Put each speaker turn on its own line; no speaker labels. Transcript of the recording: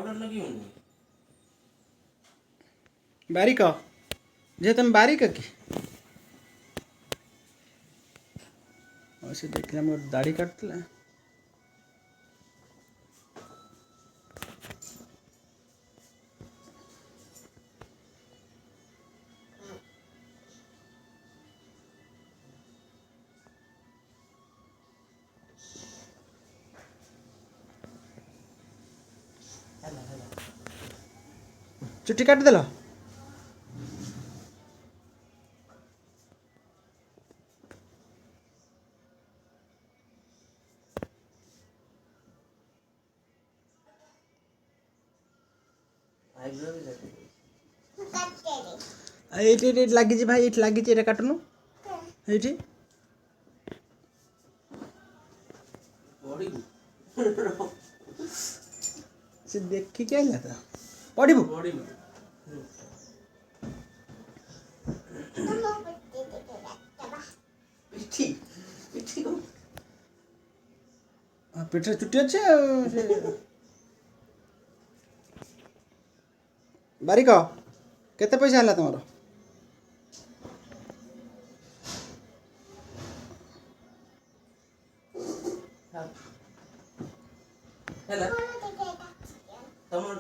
powder लगी होनी
बारीक जे तुम बारीक की से देखला मोर दाढ़ी काटला चुट्टी काट देला
आईब्रो भी जाती
ये लगी भाई ये लगी ये काटनु ये
बॉडी
से देखी क्या था पढ़ू
बॉडी में पिठी पिठी को
पेटे चुट्टी अच्छे बारीक केते पैसा है तुम
हेला तमन